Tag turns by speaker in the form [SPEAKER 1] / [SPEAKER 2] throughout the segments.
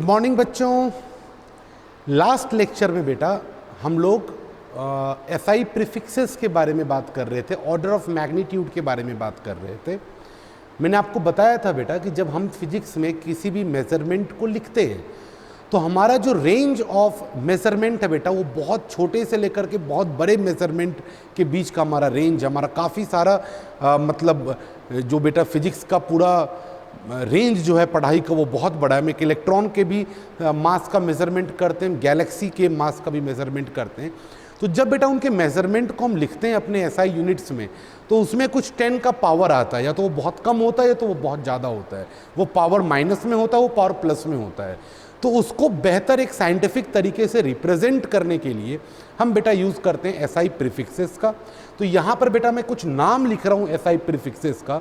[SPEAKER 1] Morning बच्चों। Last lecture में बेटा हम लोग एसआई प्रीफिक्सेस के बारे में बात कर रहे थे, ऑर्डर ऑफ मैग्नीट्यूड के बारे में बात कर रहे थे। मैंने आपको बताया था बेटा कि जब हम फिजिक्स में किसी भी मेजरमेंट को लिखते हैं तो हमारा जो रेंज ऑफ मेजरमेंट है बेटा वो बहुत छोटे से लेकर के बहुत बड़े मेजरमेंट के बीच का हमारा रेंज, हमारा काफ़ी सारा मतलब जो बेटा फिजिक्स का पूरा रेंज जो है पढ़ाई का वो बहुत बड़ा है। हम एक इलेक्ट्रॉन के भी मास का मेजरमेंट करते हैं, गैलेक्सी के मास का भी मेजरमेंट करते हैं। तो जब बेटा उनके मेजरमेंट को हम लिखते हैं अपने एसआई यूनिट्स में तो उसमें कुछ 10 का पावर आता है, या तो वो बहुत कम होता है या तो वो बहुत ज़्यादा होता है। वो पावर माइनस में होता है, वो पावर प्लस में होता है। तो उसको बेहतर एक साइंटिफिक तरीके से रिप्रेजेंट करने के लिए हम बेटा यूज़ करते हैं एसआई प्रीफिक्सेस का। तो यहाँ पर बेटा मैं कुछ नाम लिख रहा हूँ एसआई प्रीफिक्सेस का,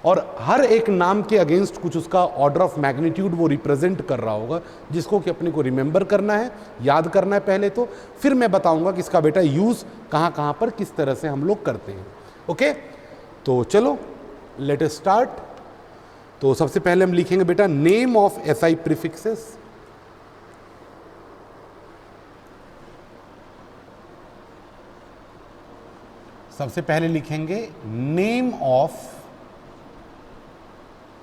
[SPEAKER 1] और हर एक नाम के अगेंस्ट कुछ उसका ऑर्डर ऑफ मैग्नीट्यूड वो रिप्रेजेंट कर रहा होगा, जिसको कि अपने को रिमेंबर करना है, याद करना है पहले तो, फिर मैं बताऊंगा कि इसका बेटा यूज़ कहाँ कहाँ पर किस तरह से हम लोग करते हैं। ओके, तो चलो लेट अस स्टार्ट। तो सबसे पहले हम लिखेंगे बेटा नेम ऑफ एसआई प्रीफिक्सेस। सबसे पहले लिखेंगे name of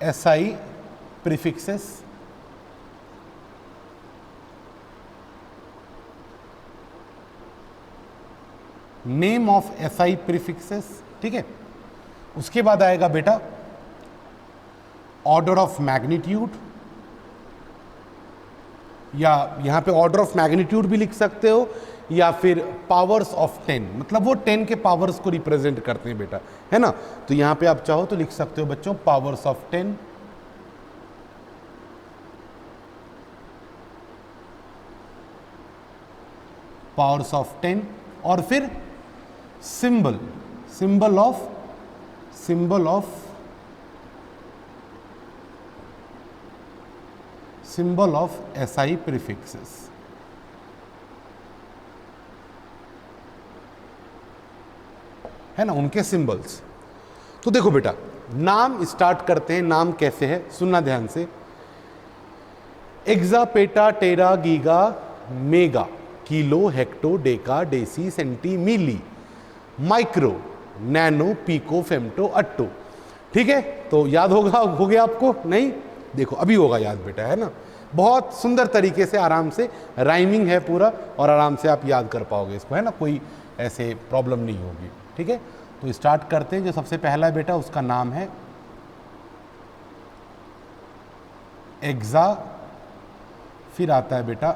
[SPEAKER 1] SI prefixes. Name of SI prefixes, ठीक है। उसके बाद आएगा बेटा ऑर्डर ऑफ मैग्नीट्यूड, या यहां पे ऑर्डर ऑफ मैग्नीट्यूड भी लिख सकते हो, या फिर पावर्स ऑफ 10, मतलब वो 10 के पावर्स को रिप्रेजेंट करते हैं बेटा, है ना। तो यहां पे आप चाहो तो लिख सकते हो बच्चों पावर्स ऑफ 10, पावर्स ऑफ 10, और फिर symbol, symbol of SI prefixes, है ना, उनके सिंबल्स। तो देखो बेटा नाम स्टार्ट करते हैं। नाम कैसे है सुनना ध्यान से। Exa, peta, tera, giga, mega, kilo, hecto, deca, deci, centi, milli, micro, nano, pico, femto, atto. ठीक है, तो याद होगा, हो गया आपको? नहीं, देखो अभी होगा याद बेटा, है ना। बहुत सुंदर तरीके से आराम से राइमिंग है पूरा, और आराम से आप याद कर पाओगे इसको, है ना, कोई ऐसे प्रॉब्लम नहीं होगी। ठीक है, तो स्टार्ट करते हैं। जो सबसे पहला है बेटा उसका नाम है एक्सा, फिर आता है बेटा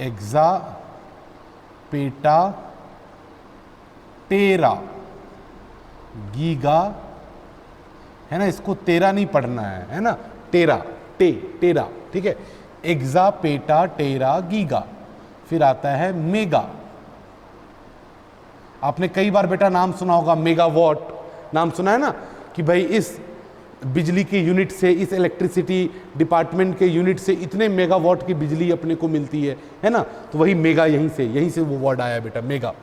[SPEAKER 1] एक्सा, पेटा, टेरा, गीगा, है ना, इसको तेरा नहीं पढ़ना है ना, टेरा, टेरा, ठीक है। एक्सा, पेटा, टेरा, गीगा, फिर आता है मेगा। आपने कई बार बेटा नाम सुना होगा मेगावाट, नाम सुना है ना, कि भाई इस बिजली के यूनिट से, इस इलेक्ट्रिसिटी डिपार्टमेंट के यूनिट से इतने मेगावाट की बिजली अपने को मिलती है ना। तो वही मेगा, यहीं से वो वर्ड आया बेटा, मेगा,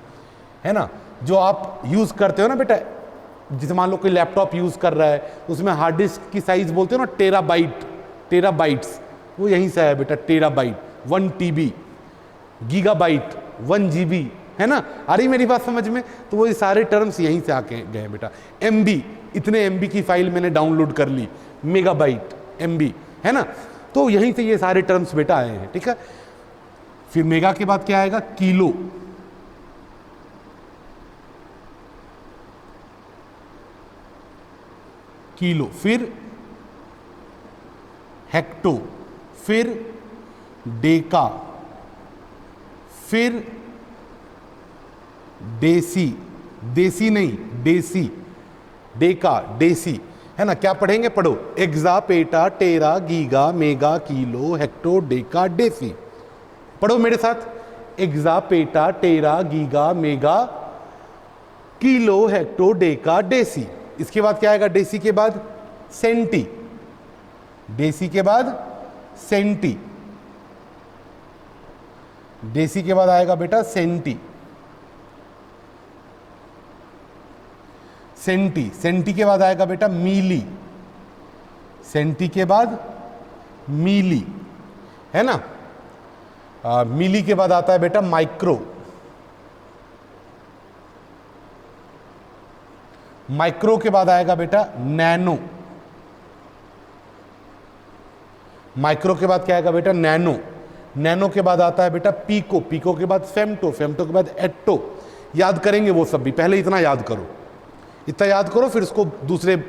[SPEAKER 1] है ना। जो आप यूज़ करते हो ना बेटा, जैसे मान लो कोई लैपटॉप यूज़ कर रहा है, उसमें हार्ड डिस्क की साइज बोलते हो ना टेराबाइट, टेराबाइट्स, वो यहीं से आया बेटा, टेराबाइट 1 TB, गीगाबाइट 1 GB, है ना। आ रही मेरी बात समझ में? तो वो सारे टर्म्स यहीं से आके गए बेटा। MB, इतने MB की फाइल मैंने डाउनलोड कर ली, मेगाबाइट, MB, है ना। तो यहीं से ये सारे टर्म्स बेटा आए हैं, ठीक है। फिर मेगा के बाद क्या आएगा? किलो, किलो, फिर हेक्टो, फिर डेका, फिर डेसी, देसी नहीं डेसी, डेका, डेसी, है ना। क्या पढ़ेंगे? पढ़ो, exa, peta, tera, giga, mega, kilo, hecto, deca, deci. पढ़ो मेरे साथ, exa, peta, tera, giga, mega, kilo, hecto, deca, deci. इसके बाद क्या आएगा? डेसी के बाद सेंटी, डेसी के बाद सेंटी, डेसी के बाद आएगा बेटा सेंटी, सेंटी, सेंटी के बाद आएगा बेटा मीली, सेंटी के बाद मिली, है ना। मिली के बाद आता है बेटा माइक्रो, माइक्रो के बाद आएगा बेटा नैनो, माइक्रो के बाद क्या आएगा बेटा नैनो, नैनो के बाद आता है बेटा पीको, पीको के बाद फेम्टो, फेम्टो के बाद एट्टो। याद करेंगे वो सब भी, पहले इतना याद करो, इतना याद करो, फिर इसको दूसरे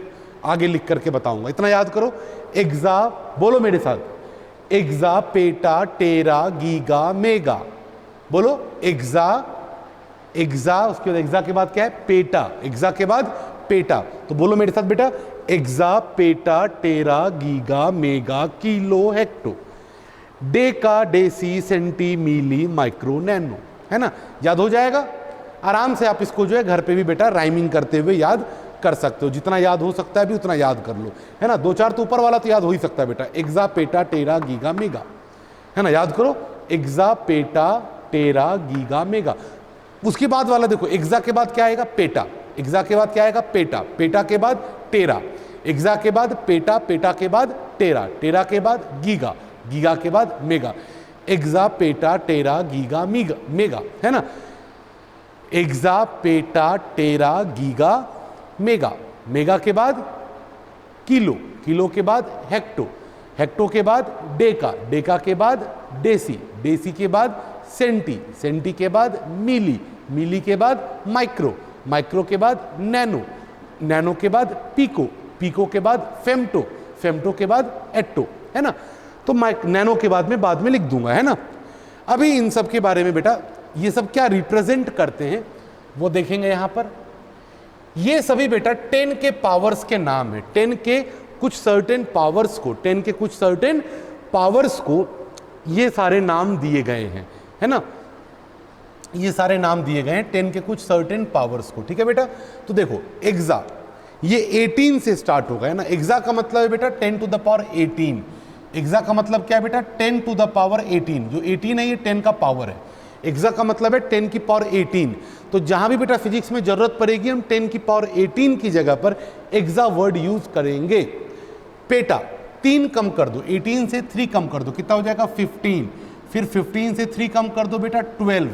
[SPEAKER 1] आगे लिख करके बताऊंगा। इतना याद करो, एक्सा, बोलो मेरे साथ, exa, peta, tera, giga, mega, बोलो एक्सा, एक्सा, उसके बाद एक्सा के बाद क्या है पेटा, एक्सा के बाद पेटा, तो बोलो मेरे साथ बेटा, exa, peta, tera, giga, mega, kilo, hecto, deca, deci, centi, milli, micro, nano, है ना। याद हो जाएगा आराम से। आप इसको जो है घर पे भी बेटा राइमिंग करते हुए याद कर सकते हो, जितना याद हो सकता है भी उतना याद कर लो, है ना। 2-4 तो ऊपर वाला तो याद हो ही सकता है बेटा, exa, peta, tera, giga, mega, है ना। याद करो, AXA, peta, tera, giga, mega. उसके बाद वाला देखो, एक्सा के बाद क्या आएगा पेटा, एक्सा के बाद क्या आएगा पेटा, पेटा के बाद टेरा, एक्सा के बाद पेटा, पेटा के बाद टेरा, टेरा के बाद गीगा, गीगा के बाद mega, AXA, peta, tera, giga, mega, है ना। Exa, peta, tera, giga, mega, mega के बाद किलो, किलो के बाद हेक्टो, हेक्टो के बाद डेका, डेका के बाद डेसी, डेसी के बाद सेंटी, सेंटी के बाद मिली, मिली के बाद माइक्रो, माइक्रो के बाद नैनो, नैनो के बाद पीको, पीको के बाद फेम्टो, फेम्टो के बाद एट्टो, है ना। तो नैनो के बाद में लिख दूंगा, है ना। अभी इन सब के बारे में बेटा ये सब क्या रिप्रेजेंट करते हैं वो देखेंगे यहां पर। ये सभी बेटा 10 के पावर्स के नाम है, 10 के कुछ सर्टेन पावर्स को, 10 के कुछ सर्टेन पावर्स को ये सारे नाम दिए गए हैं, है ना। ये सारे नाम दिए गए हैं 10 के कुछ सर्टेन पावर्स को, ठीक है बेटा। तो देखो एक्सा, ये 18 से स्टार्ट होगा, है ना। एक्सा का मतलब है बेटा 10 टू द पावर 18, एक्सा का मतलब क्या है बेटा 10 टू द पावर 18, जो 18 है ये 10 का पावर है। एक्सा का मतलब है 10 की पावर 18, तो जहां भी बेटा फिजिक्स में जरूरत पड़ेगी हम 10 की पावर 18 की जगह पर एक्सा वर्ड यूज करेंगे। पेटा 3 कम कर दो, 18 से 3 कम कर दो, कितना हो जाएगा 15, फिर 15 से 3 कम कर दो बेटा 12,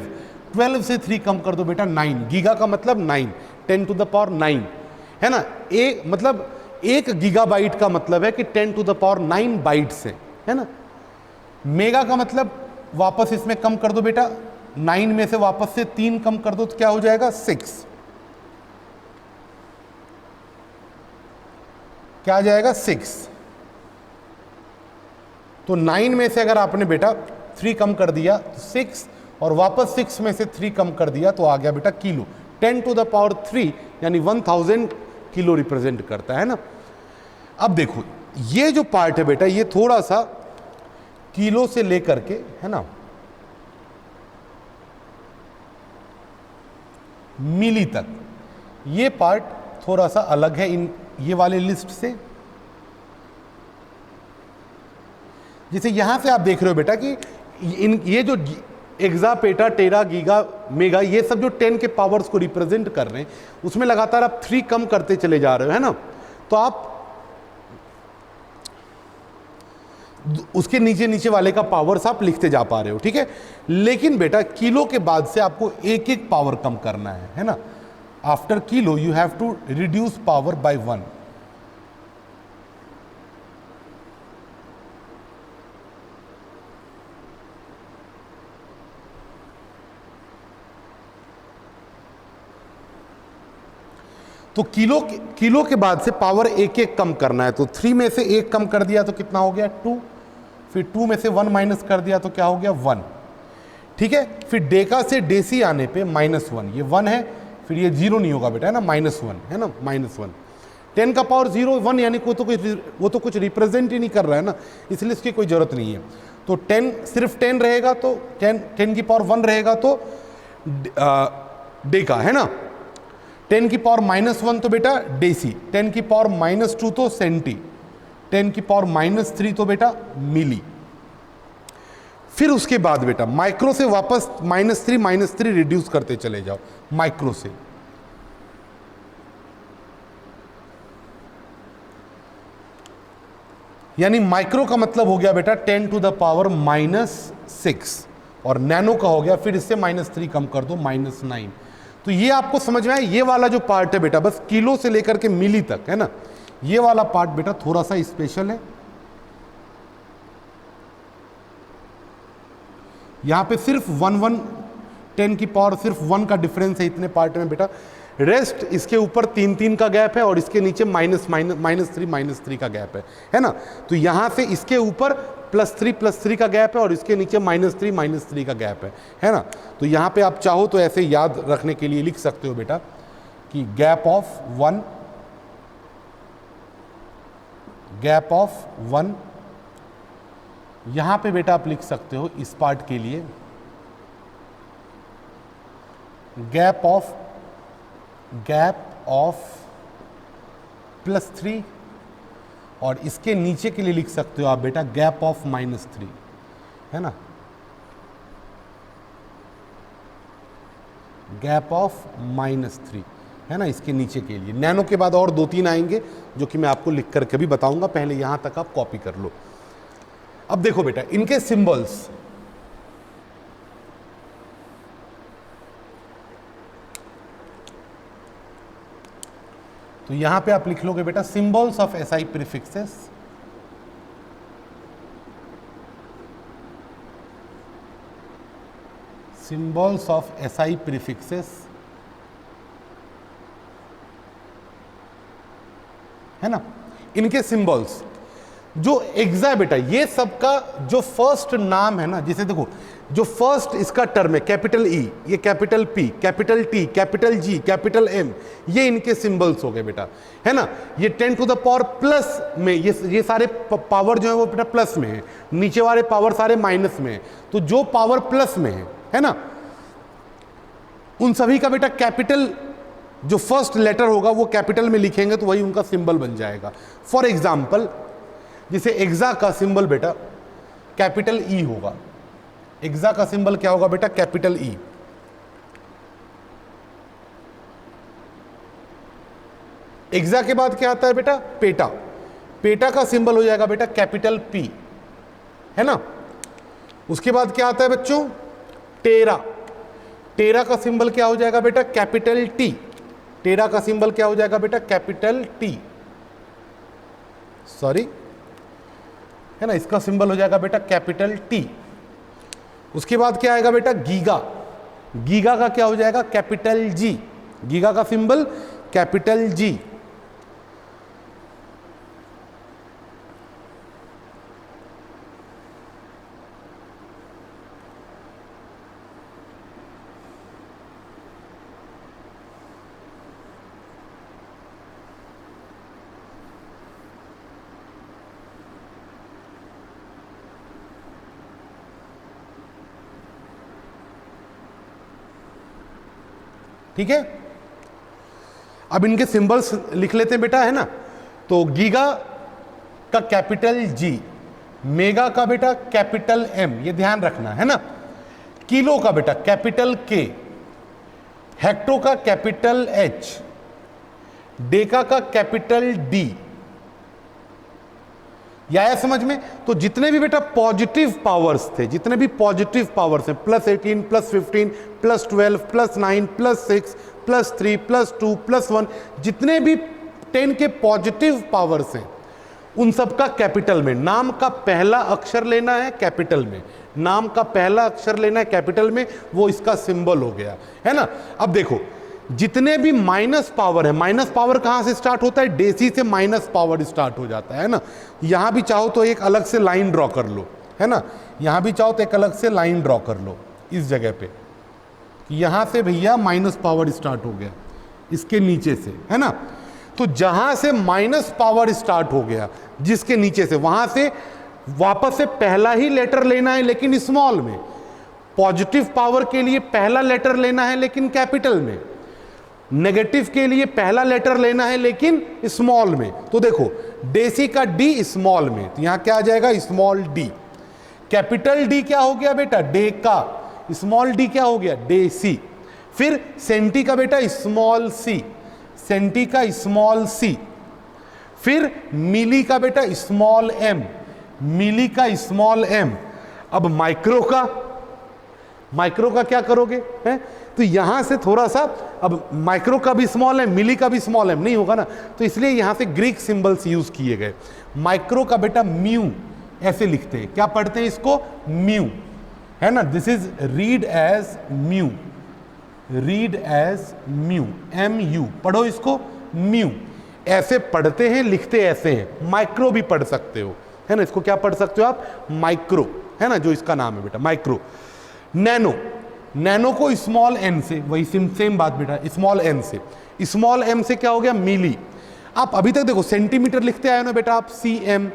[SPEAKER 1] 12 से 3 कम कर दो बेटा 9, गीगा का मतलब 9, 10 टू द पावर 9, है ना। एक मतलब 1 गीगाबाइट का मतलब है कि 10 टू द पावर 9 बाइट्स है ना। मेगा का मतलब वापस इसमें कम कर दो बेटा, 9 में से वापस से 3 कम कर दो तो क्या हो जाएगा 6, क्या आ जाएगा 6। तो 9 में से अगर आपने बेटा 3 कम कर दिया तो 6, और वापस 6 में से 3 कम कर दिया तो आ गया बेटा किलो, 10 टू द पावर 3 यानी 1000 किलो रिप्रेजेंट करता है ना। अब देखो ये जो पार्ट है बेटा ये थोड़ा सा किलो से लेकर के, है ना, मिली तक, ये पार्ट थोड़ा सा अलग है इन ये वाले लिस्ट से। जैसे यहां से आप देख रहे हो बेटा कि ये जो AXA, peta, tera, giga, mega, ये सब जो 10 के पावर्स को रिप्रेजेंट कर रहे हैं उसमें लगातार आप 3 कम करते चले जा रहे हो, है ना। तो आप उसके नीचे नीचे वाले का पावर्स आप लिखते जा पा रहे हो, ठीक है। लेकिन बेटा किलो के बाद से आपको एक एक पावर कम करना है ना। After kilo you have to reduce power by 1। तो किलो के बाद से पावर एक एक कम करना है। तो 3 में से 1 कम कर दिया तो कितना हो गया 2, फिर 2 में से 1 माइनस कर दिया तो क्या हो गया 1, ठीक है। फिर डेका से डेसी आने पे -1, ये 1 है, फिर ये 0 नहीं होगा बेटा, है ना, -1 है ना, -1। 10 का पावर 0 1 यानी वो तो कुछ रिप्रेजेंट ही नहीं कर रहा है ना, इसलिए इसकी कोई जरूरत नहीं है। तो 10 सिर्फ 10 रहेगा तो 10 की पावर 1 रहेगा तो डेका, है ना। 10 की पावर -1 तो बेटा डेसी, 10 की पावर -2 तो सेंटी, 10 की पावर -3 तो बेटा मिली। फिर उसके बाद बेटा माइक्रो से वापस -3 रिड्यूस करते चले जाओ माइक्रो से। यानी माइक्रो का मतलब हो गया बेटा 10 टू द पावर -6, और नैनो का हो गया, फिर इससे -3 कम कर दो -9। तो ये आपको समझ में आया, ये वाला जो पार्ट है बेटा बस किलो से लेकर के मिली तक है ना, ये वाला पार्ट बेटा थोड़ा सा स्पेशल है। यहां पे सिर्फ 1 10 की पावर सिर्फ 1 का डिफरेंस है इतने पार्ट में बेटा, रेस्ट इसके ऊपर 3 का गैप है और इसके नीचे -3 का गैप है ना। तो यहां से इसके ऊपर +3 का गैप है और इसके नीचे -3 का गैप है ना। तो यहां पे आप चाहो तो ऐसे याद रखने के लिए लिख सकते हो बेटा कि गैप ऑफ 1, यहां पे बेटा आप लिख सकते हो इस पार्ट के लिए गैप ऑफ +3, और इसके नीचे के लिए लिख सकते हो आप बेटा गैप ऑफ -3 है ना, गैप ऑफ -3 है ना, इसके नीचे के लिए। नैनो के बाद और 2-3 आएंगे जो कि मैं आपको लिख करके भी बताऊंगा, पहले यहां तक आप कॉपी कर लो। अब देखो बेटा इनके सिंबल्स, तो यहां पे आप लिख लोगे बेटा symbols of SI prefixes, symbols of SI prefixes है ना। इनके सिंबल्स जो एग्जा बेटा, ये सबका जो फर्स्ट नाम है ना, जैसे देखो जो फर्स्ट इसका टर्म है कैपिटल ई, ये capital P, capital T, capital G, capital M, ये इनके सिंबल्स हो गए बेटा है ना। ये 10 टू द पावर प्लस में, ये सारे पावर जो है वो बेटा प्लस में है, नीचे वाले पावर सारे माइनस में है। तो जो पावर प्लस में है ना, उन सभी का बेटा कैपिटल जो फर्स्ट लेटर होगा वो कैपिटल में लिखेंगे तो वही उनका सिंबल बन जाएगा। फॉर एग्जाम्पल जैसे एग्जा का सिंबल बेटा कैपिटल ई होगा, एग्जा का सिंबल क्या होगा बेटा कैपिटल ई। एग्जा के बाद क्या आता है बेटा पेटा, पेटा का सिंबल हो जाएगा बेटा कैपिटल पी है ना। उसके बाद क्या आता है बच्चों टेरा, टेरा का सिंबल क्या हो जाएगा बेटा कैपिटल टी, टेरा का सिंबल क्या हो जाएगा बेटा कैपिटल टी, सॉरी है ना, इसका सिंबल हो जाएगा बेटा कैपिटल टी। उसके बाद क्या आएगा बेटा गीगा, गीगा का क्या हो जाएगा कैपिटल जी, गीगा का सिंबल कैपिटल जी। ठीक है, अब इनके सिंबल्स लिख लेते हैं बेटा है ना। तो गीगा का कैपिटल जी, मेगा का बेटा कैपिटल एम, ये ध्यान रखना है ना। किलो का बेटा कैपिटल के, हेक्टो का कैपिटल एच, डेका का कैपिटल डी। या आया समझ में। तो जितने भी बेटा पॉजिटिव पावर्स थे, जितने भी पॉजिटिव पावर्स हैं +18 +15 +12 +9 +6 +3 +2 +1, जितने भी 10 के पॉजिटिव पावर्स हैं उन सब का कैपिटल में, नाम का पहला अक्षर लेना है कैपिटल में, नाम का पहला अक्षर लेना है कैपिटल में, वो इसका सिंबल हो गया है ना। अब देखो जितने भी माइनस पावर है, माइनस पावर कहां से स्टार्ट होता है, डेसी से माइनस पावर स्टार्ट हो जाता है ना। यहां भी चाहो तो एक अलग से लाइन ड्रॉ कर लो है ना, यहां भी चाहो तो एक अलग से लाइन ड्रॉ कर लो इस जगह पे, यहां से भैया माइनस पावर स्टार्ट हो गया इसके नीचे से है ना। तो जहां से माइनस पावर स्टार्ट हो गया जिसके नीचे से, वहां से वापस से पहला ही लेटर लेना है लेकिन स्मॉल में, पॉजिटिव पावर के लिए पहला लेटर लेना है लेकिन कैपिटल में, नेगेटिव के लिए पहला लेटर लेना है लेकिन स्मॉल में। तो देखो डेसी का डी स्मॉल में, तो यहां क्या आ जाएगा स्मॉल डी। कैपिटल डी क्या हो गया बेटा डेका, स्मॉल डी क्या हो गया डेसी। फिर सेंटी का बेटा स्मॉल सी, सेंटी का स्मॉल सी। फिर मिली का बेटा स्मॉल एम, मिली का स्मॉल एम। अब माइक्रो का क्या करोगे हैं? तो यहां से थोड़ा सा, अब माइक्रो का भी स्मॉल एम, मिली का भी स्मॉल एम नहीं होगा ना, तो इसलिए यहां से ग्रीक सिंबल्स यूज किए गए। माइक्रो का बेटा म्यू ऐसे लिखते हैं, क्या पढ़ते हैं इसको? म्यू, है ना। This is read as mu, read as mu, M U, पढ़ो इसको म्यू। ऐसे पढ़ते हैं, लिखते ऐसे हैं। माइक्रो भी पढ़ सकते हो, है ना, इसको क्या पढ़ सकते हो आप? माइक्रो, है ना, जो इसका नाम है बेटा माइक्रो। नैनो, नैनो को स्मॉल एन से, वही सेम बात बेटा, स्मॉल एन से, स्मॉल एम से क्या हो गया? मिली। आप अभी तक देखो सेंटीमीटर लिखते आए हो ना बेटा आप, सी एम,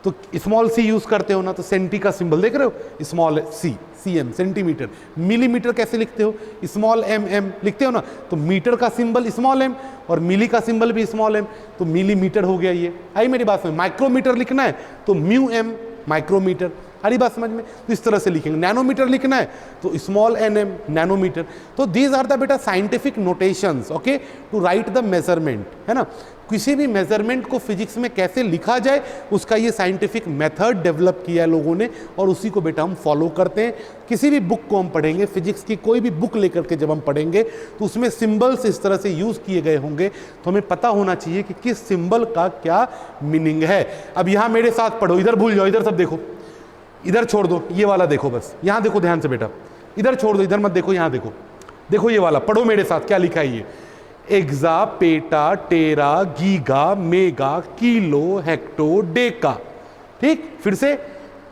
[SPEAKER 1] तो स्मॉल सी यूज करते हो ना, तो सेंटी का सिंबल देख रहे हो, small C, C M centimetre. Millimetre कैसे लिखते हो? स्मॉल एम एम लिखते हो ना, तो मीटर का सिंबल स्मॉल एम और मिली का सिंबल भी स्मॉल एम, तो मिलीमीटर हो गया। ये आई मेरी बात में? माइक्रोमीटर लिखना है तो म्यू एम माइक्रोमीटर, हरी बात समझ में? तो इस तरह से लिखेंगे। नैनोमीटर लिखना है तो स्मॉल एन एम नैनोमीटर। तो दीज आर द बेटा scientific notations, okay, to write the measurement, है ना। किसी भी मेजरमेंट को फिजिक्स में कैसे लिखा जाए, उसका ये साइंटिफिक मेथड डेवलप किया है लोगों ने, और उसी को बेटा हम फॉलो करते हैं। किसी भी बुक को हम पढ़ेंगे, फिजिक्स की कोई भी बुक लेकर के जब हम पढ़ेंगे, तो उसमें सिंबल्स इस तरह से यूज किए गए होंगे, तो हमें पता होना चाहिए कि किस सिंबल का क्या मीनिंग है। अब यहाँ मेरे साथ पढ़ो, इधर भूल जाओ, इधर सब देखो, इधर छोड़ दो, ये वाला देखो, बस यहाँ देखो ध्यान से बेटा, इधर छोड़ दो, इधर मत देखो, यहाँ देखो, देखो ये वाला पढ़ो मेरे साथ, क्या लिखा है ये? Exa, peta, tera, giga, mega, kilo, hecto, deca. ठीक, फिर से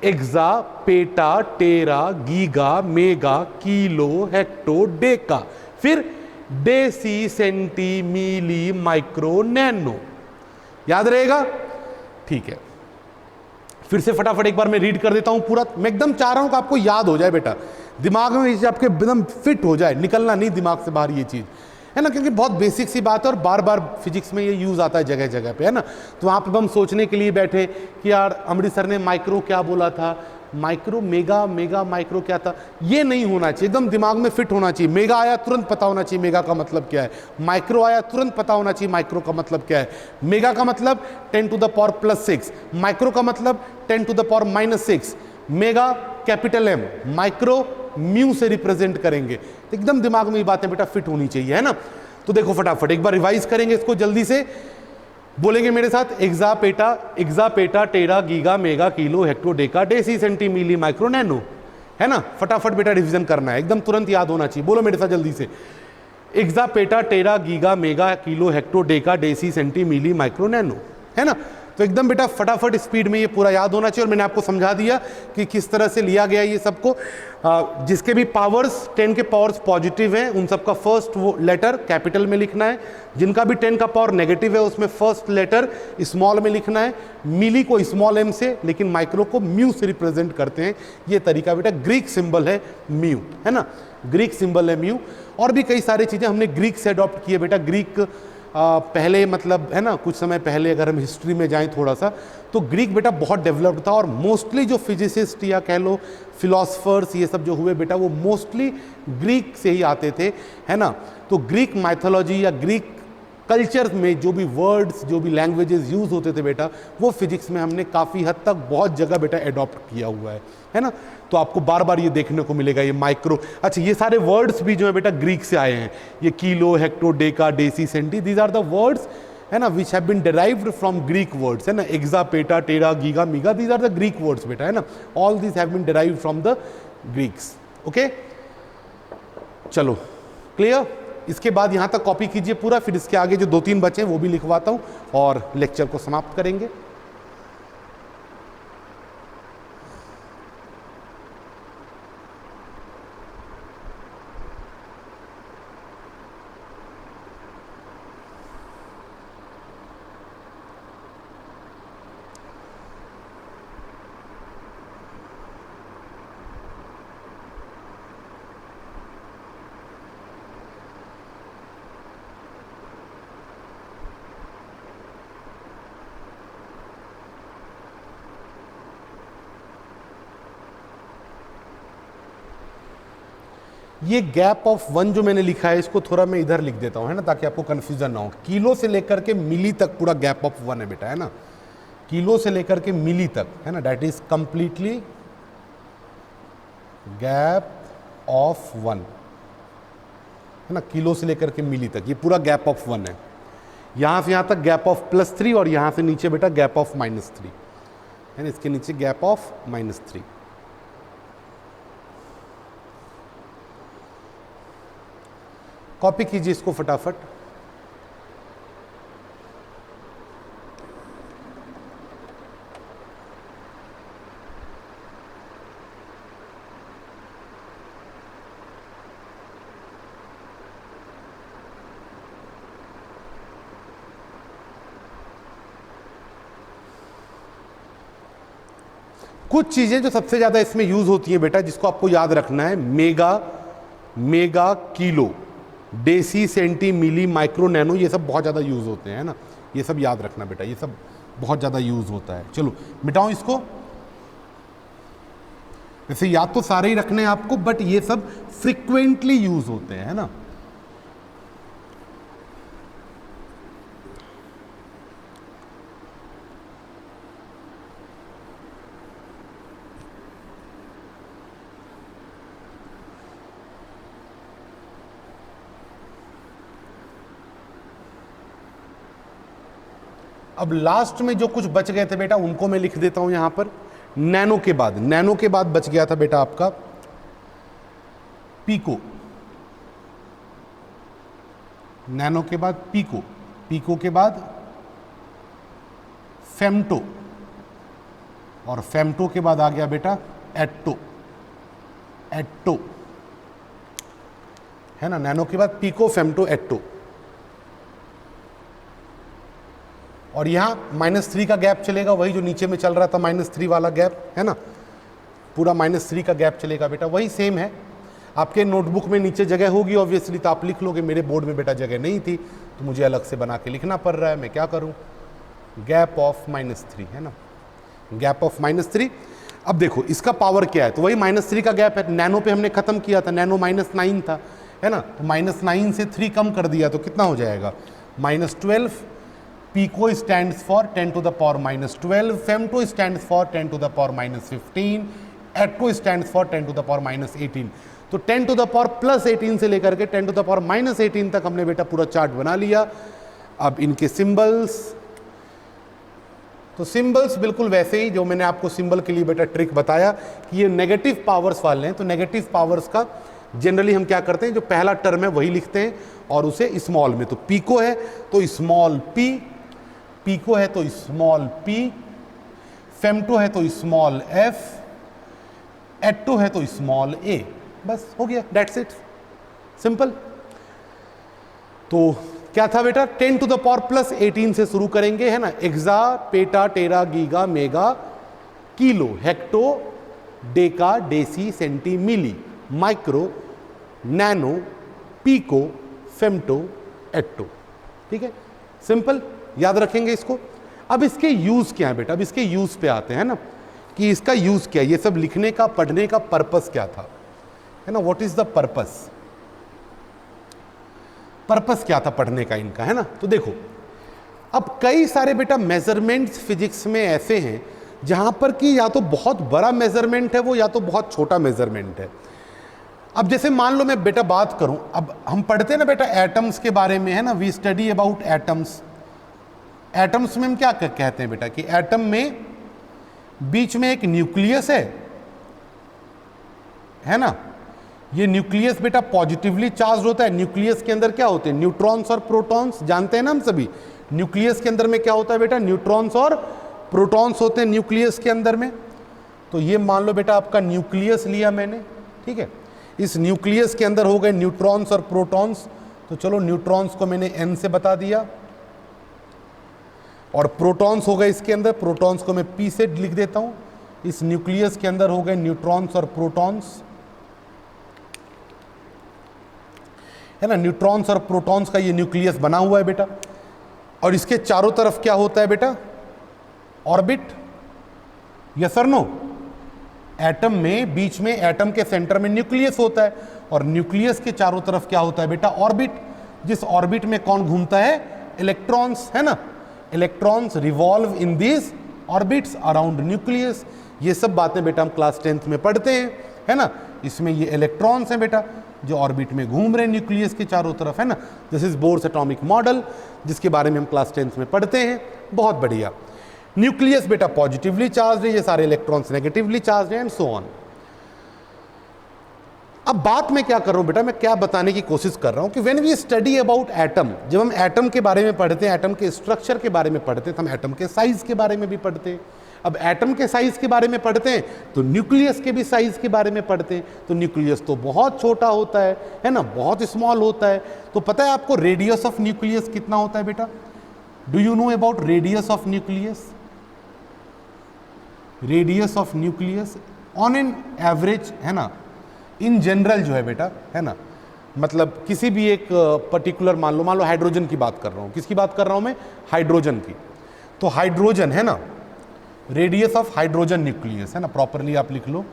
[SPEAKER 1] exa, peta, tera, giga, mega, kilo, hecto, deca. फिर deci, centi, milli, micro, nano. याद रहेगा? ठीक है, फिर से फटाफट एक बार मैं रीड कर देता हूं पूरा। मैं एकदम चाह रहा हूं कि आपको याद हो जाए बेटा, दिमाग में इसे आपके एकदम फिट हो जाए, निकलना नहीं दिमाग से बाहर ये चीज़, है ना, क्योंकि बहुत बेसिक सी बात है और बार बार फिजिक्स में ये यूज़ आता है जगह जगह पे, है ना। तो वहाँ पे हम सोचने के लिए बैठे कि यार अमृत सर ने माइक्रो क्या बोला था, माइक्रो, मेगा, मेगा, माइक्रो क्या था, ये नहीं होना चाहिए, एकदम दिमाग में फिट होना चाहिए। मेगा आया तुरंत पता होना चाहिए मेगा का मतलब क्या है, माइक्रो आया तुरंत पता होना चाहिए माइक्रो का मतलब क्या है। मेगा का मतलब 10 टू द पावर +6, माइक्रो का मतलब 10 to the power -6। Mega capital M, micro mu से रिप्रेजेंट करेंगे। एकदम दिमाग में ये बातें बेटा फिट होनी चाहिए, है ना। तो देखो फटाफट एक बार रिवाइज करेंगे इसको जल्दी से, बोलेंगे मेरे साथ, exa, peta, tera, giga, mega, kilo, hecto, deca, deci, centi, milli, micro, nano, है ना। फटाफट बेटा रिवीजन करना है, एकदम तुरंत याद होना चाहिए। बोलो मेरे साथ जल्दी से, exa, peta, tera, giga, mega, kilo, hecto, deca, deci, centi, milli, micro, nano, है ना। तो एकदम बेटा फटाफट स्पीड में ये पूरा याद होना चाहिए। और मैंने आपको समझा दिया कि किस तरह से लिया गया ये सबको। जिसके भी पावर्स 10 के पावर्स पॉजिटिव हैं, उन सबका फर्स्ट वो लेटर कैपिटल में लिखना है। जिनका भी 10 का पावर नेगेटिव है, उसमें फर्स्ट लेटर स्मॉल में लिखना है। मिली को स्मॉल एम से, लेकिन माइक्रो को म्यू से रिप्रेजेंट करते हैं। ये तरीका बेटा, ग्रीक सिंबल है म्यू, है ना, ग्रीक सिंबल है म्यू। और भी कई सारी चीज़ें हमने ग्रीक से अडॉप्ट किए बेटा। ग्रीक पहले मतलब, है ना, कुछ समय पहले अगर हम हिस्ट्री में जाएं थोड़ा सा, तो ग्रीक बेटा बहुत डेवलप्ड था। और मोस्टली जो फिजिसिस्ट या कह लो फिलोसफर्स ये सब जो हुए बेटा, वो मोस्टली ग्रीक से ही आते थे, है ना। तो ग्रीक माइथोलॉजी या ग्रीक कल्चर में जो भी वर्ड्स, जो भी लैंग्वेजेस यूज़ होते थे बेटा, वो फिजिक्स में हमने काफ़ी हद तक बहुत जगह बेटा एडॉप्ट किया हुआ है ना। तो आपको बार बार ये देखने को मिलेगा, ये माइक्रो, अच्छा ये सारे वर्ड्स भी जो है बेटा ग्रीक से आए हैं। ये kilo, hecto, deca, deci, centi, these are the words, है ना, which have been derived from Greek words, है ना। Exa, peta, tera, giga, mega, these are the Greek words बेटा, है ना। All these have been derived from the Greeks, okay. चलो clear. इसके बाद यहाँ तक कॉपी कीजिए पूरा, फिर इसके आगे जो 2-3 बचे हैं वो भी लिखवाता हूँ और लेक्चर को समाप्त करेंगे। ये गैप ऑफ 1 जो मैंने लिखा है इसको थोड़ा मैं इधर लिख देता हूँ, है ना, ताकि आपको कंफ्यूजन ना हो। किलो से लेकर के मिली तक पूरा गैप ऑफ 1 है बेटा, है ना, किलो से लेकर के मिली तक, है ना, that is completely gap of 1, है ना, किलो से लेकर के मिली तक ये पूरा गैप ऑफ 1 है। यहां से यहां तक गैप ऑफ +3 और यहां से नीचे बेटा गैप ऑफ -3, है ना, इसके नीचे गैप ऑफ -3। कॉपी कीजिए इसको फटाफट। कुछ चीजें जो सबसे ज्यादा इसमें यूज होती हैं बेटा, जिसको आपको याद रखना है, mega, kilo, deci, centi, milli, micro, nano, ये सब बहुत ज़्यादा यूज़ होते हैं, ना, ये सब याद रखना बेटा, ये सब बहुत ज़्यादा यूज़ होता है। चलो मिटाओ इसको। वैसे याद तो सारे ही रखने हैं आपको, बट ये सब फ्रिक्वेंटली यूज होते हैं, है ना। अब लास्ट में जो कुछ बच गए थे बेटा उनको मैं लिख देता हूं यहां पर। नैनो के बाद बच गया था बेटा आपका पीको, नैनो के बाद पीको, पीको के बाद फेम्टो, और फेम्टो के बाद आ गया बेटा एट्टो, एट्टो, है ना, नैनो के बाद पीको, फेम्टो, एट्टो। और यहां -3 का गैप चलेगा, वही जो नीचे में चल रहा था -3 वाला गैप, है ना, पूरा -3 का गैप चलेगा बेटा, वही सेम है। आपके नोटबुक में नीचे जगह होगी ऑब्वियसली, तो आप लिख लोगे। मेरे बोर्ड में बेटा जगह नहीं थी तो मुझे अलग से बना के लिखना पड़ रहा है, मैं क्या करूं। गैप ऑफ -3, है ना, गैप ऑफ -3। अब देखो इसका पावर क्या है, तो वही -3 का गैप है। नैनो पे हमने खत्म किया था, नैनो -9 था, है ना, तो -9 से 3 कम कर दिया तो कितना हो जाएगा, -12। Pico stands for 10 to the power -12, femto stands for 10 to the power -15, atto stands for 10 to the power -18। तो 10 to the power +18 से लेकर के 10 to the power -18 तक हमने बेटा पूरा चार्ट बना लिया। अब इनके सिंबल्स, तो सिंबल्स बिल्कुल वैसे ही जो मैंने आपको सिंबल के लिए बेटा ट्रिक बताया कि ये नेगेटिव पावर्स वाले हैं, तो नेगेटिव पावर्स का जनरली हम क्या करते हैं, जो पहला टर्म है वही लिखते हैं और उसे स्मॉल में। तो पीको है तो स्मॉल पी, पीको है तो स्मॉल पी, फेम्टो है तो स्मॉल एफ, एट्टो है तो स्मॉल ए। बस हो गया, दैट्स इट, सिंपल। तो क्या था बेटा, 10 to the power +18 से शुरू करेंगे, है ना, exa, peta, tera, giga, mega, kilo, hecto, deca, deci, centi, milli, micro, nano, pico, femto, atto. ठीक है, सिंपल, याद रखेंगे इसको। अब इसके यूज क्या है बेटा, अब इसके यूज पे आते हैं ना, कि इसका यूज क्या है, ये सब लिखने का, पढ़ने का पर्पस क्या था, है ना, what is the purpose, purpose क्या था पढ़ने का इनका, है ना। तो देखो अब कई सारे बेटा मेजरमेंट्स फिजिक्स में ऐसे हैं जहां पर कि या तो बहुत बड़ा मेजरमेंट है वो, या तो बहुत छोटा मेजरमेंट है। अब जैसे मान लो मैं बेटा बात करूं, अब हम पढ़ते हैं ना बेटा एटम्स के बारे में, है ना, we study about atoms. Atoms में हम क्या कहते हैं बेटा, कि एटम में बीच में एक न्यूक्लियस है ना, ये न्यूक्लियस बेटा पॉजिटिवली चार्ज होता है। न्यूक्लियस के अंदर क्या होते हैं, न्यूट्रॉन्स और प्रोटॉन्स, जानते हैं ना हम सभी। न्यूक्लियस के अंदर में क्या होता है बेटा, न्यूट्रॉन्स और प्रोटॉन्स होते हैं न्यूक्लियस के अंदर में। तो ये मान लो बेटा आपका न्यूक्लियस लिया मैंने, ठीक है, इस न्यूक्लियस के अंदर हो गए न्यूट्रॉन्स और प्रोटॉन्स। तो चलो न्यूट्रॉन्स को मैंने n से बता दिया, और प्रोटॉन्स हो गए इसके अंदर, प्रोटॉन्स को मैं p से लिख देता हूं। इस न्यूक्लियस के अंदर हो गए न्यूट्रॉन्स और प्रोटॉन्स, है ना, न्यूट्रॉन्स और प्रोटॉन्स का ये न्यूक्लियस बना हुआ है बेटा। और इसके चारों तरफ क्या होता है बेटा, ऑर्बिट, यस और नो, एटम में बीच में एटम के सेंटर में न्यूक्लियस होता है और न्यूक्लियस के चारों तरफ क्या होता है बेटा, ऑर्बिट, जिस ऑर्बिट में कौन घूमता है, इलेक्ट्रॉन्स, है ना। Electrons revolve in these orbits around nucleus. ये सब बातें बेटा हम क्लास 10th में पढ़ते हैं, है ना। इसमें ये इलेक्ट्रॉन्स हैं बेटा जो ऑर्बिट में घूम रहे हैं न्यूक्लियस के चारों तरफ, है ना। This is Bohr's atomic model जिसके बारे में हम क्लास 10th में पढ़ते हैं। बहुत बढ़िया। न्यूक्लियस बेटा पॉजिटिवली चार्ज है, ये सारे इलेक्ट्रॉन्स नेगेटिवली चार्ज है एंड सो ऑन। अब बात मैं क्या कर रहा हूं बेटा, मैं क्या बताने की कोशिश कर रहा हूं कि when we study about atom, जब हम एटम के बारे में पढ़ते हैं, एटम के स्ट्रक्चर के बारे में पढ़ते हैं, तो हम एटम के साइज के बारे में भी पढ़ते हैं। अब एटम के साइज के बारे में पढ़ते हैं तो न्यूक्लियस के भी साइज के बारे में पढ़ते हैं। तो न्यूक्लियस तो बहुत छोटा होता है ना, बहुत स्मॉल होता है। तो पता है आपको रेडियस ऑफ न्यूक्लियस कितना होता है बेटा? Do you know about radius of nucleus? Radius of nucleus on an average, है ना, इन जनरल जो है बेटा, है ना, मतलब किसी भी एक पर्टिकुलर, मान लो हाइड्रोजन की बात कर रहा हूँ। किसकी बात कर रहा हूँ मैं? हाइड्रोजन की। तो हाइड्रोजन, है ना, रेडियस ऑफ हाइड्रोजन न्यूक्लियस, है ना, प्रॉपरली आप लिख लो।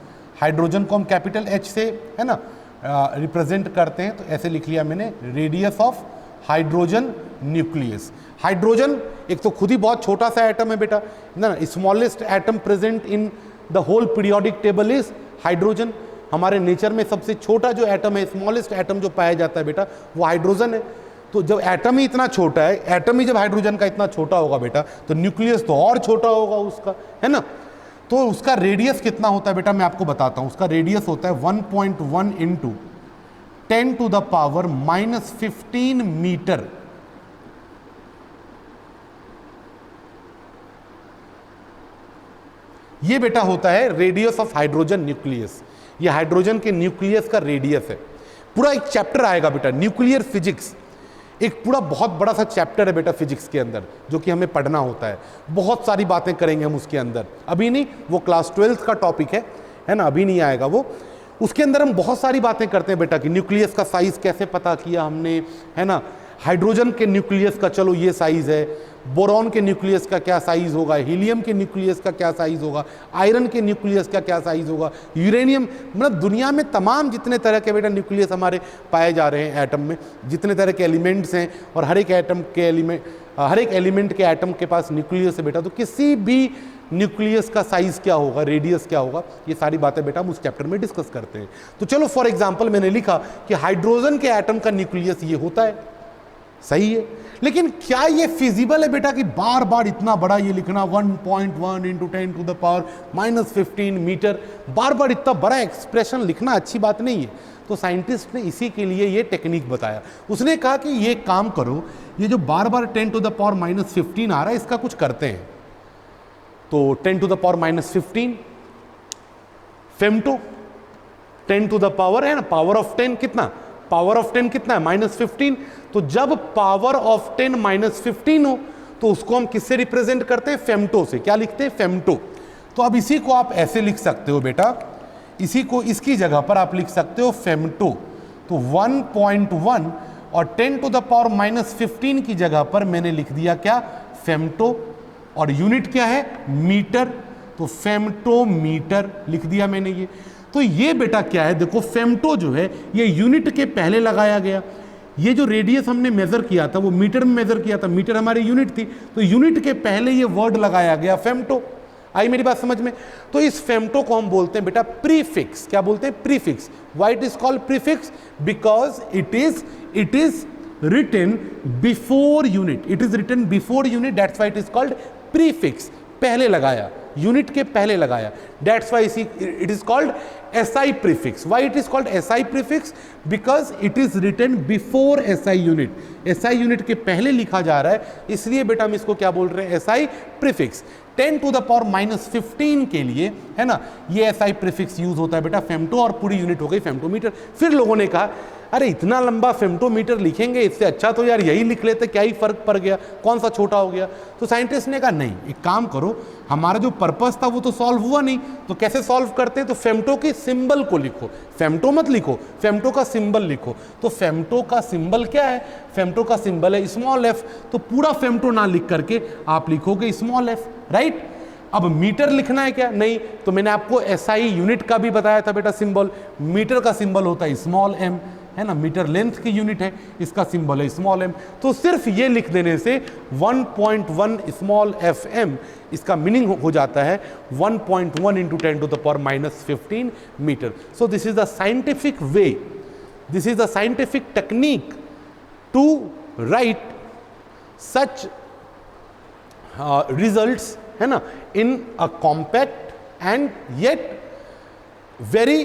[SPEAKER 1] हाइड्रोजन को हम कैपिटल H से, है ना, रिप्रेजेंट करते हैं, तो ऐसे लिख लिया मैंने, radius of hydrogen nucleus. Hydrogen एक तो खुद ही बहुत छोटा सा एटम है बेटा, ना, smallest atom present in the whole periodic table is hydrogen. हमारे नेचर में सबसे छोटा जो एटम है, स्मॉलेस्ट एटम जो पाया जाता है बेटा, वो हाइड्रोजन है। तो जब एटम ही इतना छोटा है, एटम ही जब हाइड्रोजन का इतना छोटा होगा बेटा, तो न्यूक्लियस तो और छोटा होगा उसका, है ना। तो उसका रेडियस कितना होता है बेटा, मैं आपको बताता हूं। उसका रेडियस होता है 1.1 into 10 to the power -15 metre. ये बेटा होता है रेडियस ऑफ हाइड्रोजन न्यूक्लियस। ये हाइड्रोजन के न्यूक्लियस का रेडियस है। पूरा एक चैप्टर आएगा बेटा, न्यूक्लियर फिजिक्स, एक पूरा बहुत बड़ा सा चैप्टर है बेटा फिजिक्स के अंदर, जो कि हमें पढ़ना होता है। बहुत सारी बातें करेंगे हम उसके अंदर, अभी नहीं, वो क्लास 12th का टॉपिक है ना, अभी नहीं आएगा वो। उसके अंदर हम बहुत सारी बातें करते हैं बेटा कि न्यूक्लियस का साइज कैसे पता किया हमने, है ना। हाइड्रोजन के न्यूक्लियस का चलो ये साइज है, बोरॉन के न्यूक्लियस का क्या साइज होगा, हीलियम के न्यूक्लियस का क्या साइज होगा, आयरन के न्यूक्लियस का क्या साइज होगा, यूरेनियम, मतलब दुनिया में तमाम जितने तरह के बेटा न्यूक्लियस हमारे पाए जा रहे हैं एटम में, जितने तरह के एलिमेंट्स हैं, और हर एक एलिमेंट के एटम के पास न्यूक्लियस है बेटा। तो किसी भी न्यूक्लियस का साइज क्या होगा, रेडियस क्या होगा, ये सारी बातें बेटा हम उस चैप्टर में डिस्कस करते हैं। तो चलो फॉर एग्जांपल मैंने लिखा कि हाइड्रोजन के एटम का न्यूक्लियस ये होता है, सही है। लेकिन क्या ये फिजिबल है बेटा कि बार बार इतना बड़ा ये लिखना, 1.1 into 10 to the power -15 metre, बार बार इतना बड़ा एक्सप्रेशन लिखना अच्छी बात नहीं है। तो साइंटिस्ट ने इसी के लिए ये टेक्निक बताया। उसने कहा कि ये काम करो, ये जो बार बार 10 टू द पावर -15 आ रहा है, इसका कुछ करते हैं। तो 10 to the power -15 femto, 10 to the power, है ना, पावर ऑफ 10 कितना, पावर ऑफ 10 कितना है, -15। तो जब पावर ऑफ 10 -15 हो तो उसको हम किससे रिप्रेजेंट करते हैं, फेमटो से। क्या लिखते हैं, फेमटो। तो अब इसी को आप ऐसे लिख सकते हो बेटा, इसी को इसकी जगह पर आप लिख सकते हो फेमटो। तो 1.1 और 10 टू द पावर -15 की जगह पर मैंने लिख दिया क्या, फेमटो, और यूनिट क्या है, मीटर। तो फेमटोमीटर लिख दिया मैंने ये। तो ये बेटा क्या है, देखो फेमटो जो है ये यूनिट के पहले लगाया गया। ये जो रेडियस हमने मेजर किया था वो मीटर में मेजर किया था, मीटर हमारी यूनिट थी, तो यूनिट के पहले ये वर्ड लगाया गया फेमटो। आई मेरी बात समझ में? तो इस फेमटो को हम बोलते हैं बेटा प्रीफिक्स। क्या बोलते हैं, prefix. Why it is called prefix, because it is written before unit, it is written before unit, that's why it is called prefix. पहले लगाया, यूनिट के पहले लगाया, that's why it is called SI prefix. Why it is called SI prefix? Because it is written before SI unit. SI unit के पहले लिखा जा रहा है, इसलिए बेटा हम इसको क्या बोल रहे हैं, SI prefix। 10 to the power -15 के लिए, है ना, ये SI prefix यूज होता है बेटा फेमटो, और पूरी यूनिट हो गई फेमटोमीटर। फिर लोगों ने कहा अरे इतना लंबा फेमटोमीटर लिखेंगे, इससे अच्छा तो यार यही लिख लेते, क्या ही फर्क पड़ गया, कौन सा छोटा हो गया। तो साइंटिस्ट ने कहा नहीं, एक काम करो, हमारा जो पर्पस था वो तो सॉल्व हुआ नहीं, तो कैसे सॉल्व करते हैं, तो फेमटो के सिंबल को लिखो, फेमटो मत लिखो, फेमटो का सिंबल लिखो। तो फेमटो का सिंबल क्या है, फेमटो का सिंबल है स्मॉल f। तो पूरा फेमटो ना लिख करके आप लिखोगे स्मॉल f, राइट। अब मीटर लिखना है क्या? नहीं। तो मैंने आपको एसआई यूनिट का भी बताया था बेटा सिंबल। मीटर का सिंबल होता है स्मॉल एम, है ना, मीटर लेंथ की यूनिट है, इसका सिंबल है स्मॉल एम। तो सिर्फ ये लिख देने से 1.1 स्मॉल एफ एम, इसका मीनिंग हो जाता है 1.1 इंटू 10⁻⁻15 मीटर। So this is the scientific way, this is the scientific technique to write such results, है ना, in a compact and yet very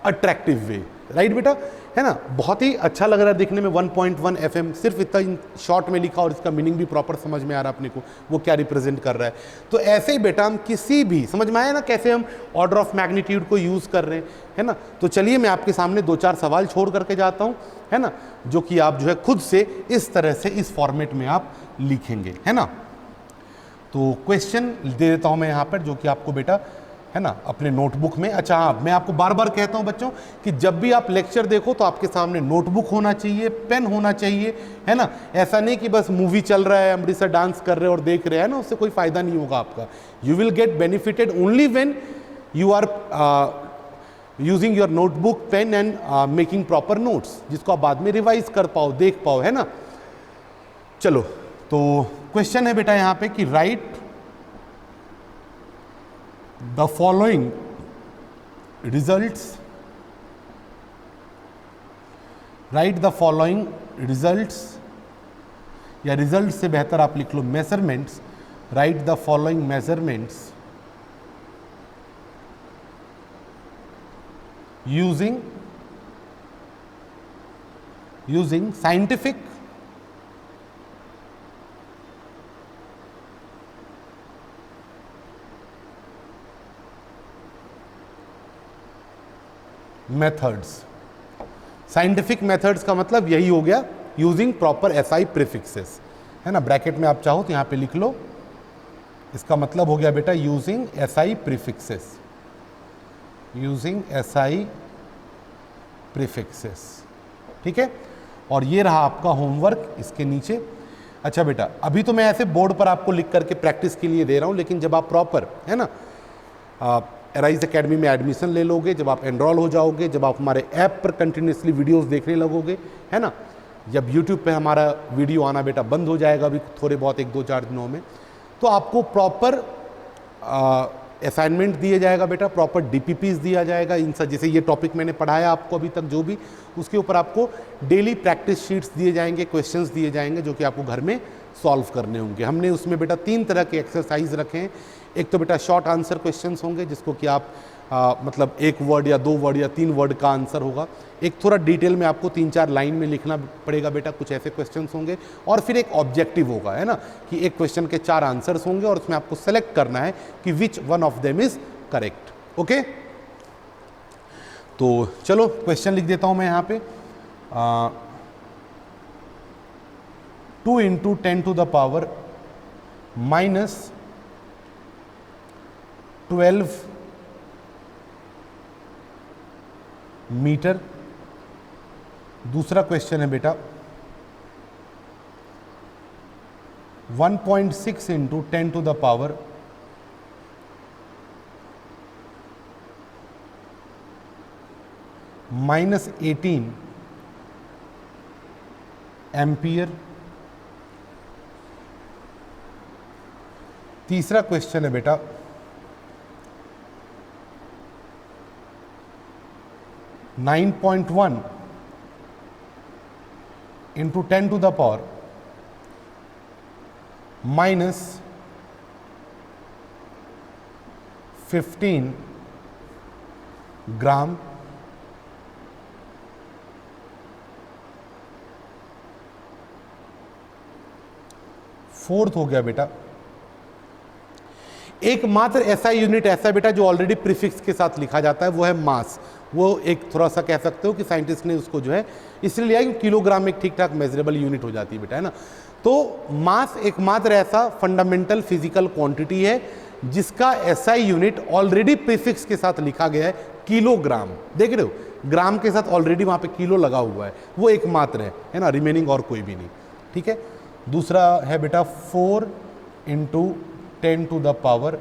[SPEAKER 1] attractive way, right बेटा, है ना। बहुत ही अच्छा लग रहा है देखने में 1.1 FM, सिर्फ इतना शॉर्ट में लिखा और इसका मीनिंग भी प्रॉपर समझ में आ रहा है अपने को, वो क्या रिप्रेजेंट कर रहा है। तो ऐसे ही बेटा हम किसी भी, समझ में आया ना कैसे हम ऑर्डर ऑफ मैग्नीट्यूड को यूज़ कर रहे हैं, है ना। तो चलिए मैं आपके सामने 2-4 सवाल छोड़ करके जाता हूँ, है ना, जो कि आप जो है खुद से इस तरह से इस फॉर्मेट में आप लिखेंगे, है ना। तो क्वेश्चन दे देता हूँ मैं यहाँ पर, जो कि आपको बेटा, है ना, अपने नोटबुक में। अच्छा हाँ, मैं आपको बार बार कहता हूँ बच्चों कि जब भी आप लेक्चर देखो तो आपके सामने नोटबुक होना चाहिए, पेन होना चाहिए, है ना। ऐसा नहीं कि बस मूवी चल रहा है, अमृतसर डांस कर रहे हैं और देख रहे हैं ना, उससे कोई फायदा नहीं होगा आपका। You will get benefited only when you are using your notebook, pen and making proper notes, जिसको आप बाद में रिवाइज कर पाओ, देख पाओ, है ना। चलो, तो क्वेश्चन है बेटा यहाँ पे कि write the following results, write the following results, या रिजल्ट से बेहतर आप लिख लो measurements, right the following measurements using scientific methods. Scientific methods का मतलब यही हो गया यूजिंग प्रॉपर एसआई प्रीफिक्सेस, है ना। ब्रैकेट में आप चाहो तो यहाँ पे लिख लो, इसका मतलब हो गया बेटा using SI prefixes, using SI prefixes, ठीक है। और ये रहा आपका होमवर्क इसके नीचे। अच्छा बेटा, अभी तो मैं ऐसे बोर्ड पर आपको लिख करके प्रैक्टिस के लिए दे रहा हूँ, लेकिन जब आप प्रॉपर, है ना, एराइज एकेडमी में एडमिशन ले लोगे, जब आप एनरोल हो जाओगे, जब आप हमारे ऐप पर कंटिन्यूसली वीडियोस देखने लगोगे, है ना, जब यूट्यूब पे हमारा वीडियो आना बेटा बंद हो जाएगा अभी थोड़े बहुत 1-2-4 दिनों में, तो आपको प्रॉपर असाइनमेंट दिया जाएगा बेटा, प्रॉपर डीपीपीज दिया जाएगा। इन सब जैसे ये टॉपिक मैंने पढ़ाया आपको अभी तक जो भी, उसके ऊपर आपको डेली प्रैक्टिस शीट्स दिए जाएंगे, क्वेश्चंस दिए जाएंगे, जो कि आपको घर में सॉल्व करने होंगे। हमने उसमें बेटा 3 तरह के एक्सरसाइज रखे हैं। एक तो बेटा शॉर्ट आंसर क्वेश्चंस होंगे, जिसको कि आप मतलब 1 वर्ड या 2 वर्ड या 3 वर्ड का आंसर होगा। एक थोड़ा डिटेल में आपको 3-4 लाइन में लिखना पड़ेगा बेटा, कुछ ऐसे क्वेश्चंस होंगे। और फिर एक ऑब्जेक्टिव होगा, है ना, कि एक क्वेश्चन के 4 आंसर्स होंगे और उसमें आपको सेलेक्ट करना है कि which one of them is correct. Okay, तो चलो क्वेश्चन लिख देता हूं मैं यहाँ पे। 2 × 10⁻⁻12 मीटर। दूसरा क्वेश्चन है बेटा 1.6 × 10⁻⁻18 एम्पियर। तीसरा क्वेश्चन है बेटा 9.1 × 10⁻⁻15 ग्राम। फोर्थ हो गया बेटा एकमात्र ऐसा यूनिट ऐसा बेटा जो ऑलरेडी प्रीफिक्स के साथ लिखा जाता है, वो है मास। वो एक थोड़ा सा कह सकते हो कि साइंटिस्ट ने उसको जो है इसलिए लिया कि किलोग्राम एक ठीक ठाक मेजरेबल यूनिट हो जाती है बेटा, है ना। तो मास एकमात्र ऐसा फंडामेंटल फिजिकल क्वांटिटी है जिसका एसआई यूनिट ऑलरेडी प्रीफिक्स के साथ लिखा गया है किलोग्राम। देख रहे हो, ग्राम के साथ ऑलरेडी वहाँ पे किलो लगा हुआ है, वो एकमात्र है ना, रिमेनिंग और कोई भी नहीं, ठीक है। दूसरा है बेटा 4 × 10 to the power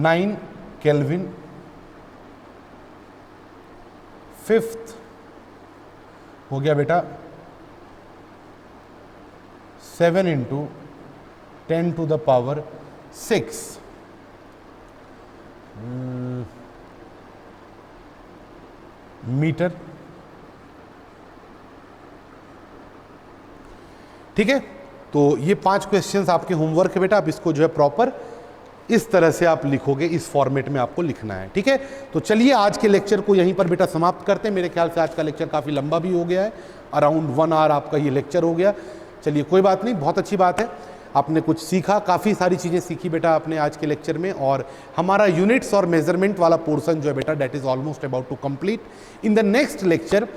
[SPEAKER 1] 9 kelvin. Fifth हो गया बेटा 7 इंटू 10 to the power 6 मीटर। ठीक है, तो ये 5 क्वेश्चंस आपके होमवर्क है बेटा। आप इसको जो है प्रॉपर इस तरह से आप लिखोगे, इस फॉर्मेट में आपको लिखना है। ठीक है, तो चलिए आज के लेक्चर को यहीं पर बेटा समाप्त करते हैं। मेरे ख्याल से आज का लेक्चर काफ़ी लंबा भी हो गया है, अराउंड 1 आवर आपका ये लेक्चर हो गया। चलिए कोई बात नहीं, बहुत अच्छी बात है, आपने कुछ सीखा, काफ़ी सारी चीज़ें सीखी बेटा आपने आज के लेक्चर में। और हमारा यूनिट्स और मेजरमेंट वाला पोर्शन जो है बेटा that is almost about to complete. In the next lecture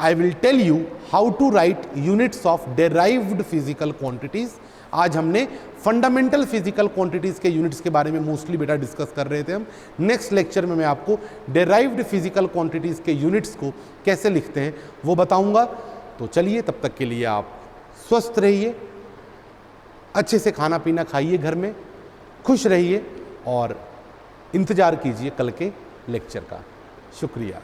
[SPEAKER 1] I will tell you how to write units of derived physical quantities। आज हमने फंडामेंटल फिजिकल क्वांटिटीज के यूनिट्स के बारे में मोस्टली बेटा डिस्कस कर रहे थे हम। नेक्स्ट लेक्चर में मैं आपको डेराइव्ड फिजिकल क्वांटिटीज के यूनिट्स को कैसे लिखते हैं वो बताऊंगा। तो चलिए तब तक के लिए आप स्वस्थ रहिए, अच्छे से खाना पीना खाइए, घर में खुश रहिए और इंतजार कीजिए कल के लेक्चर का। शुक्रिया।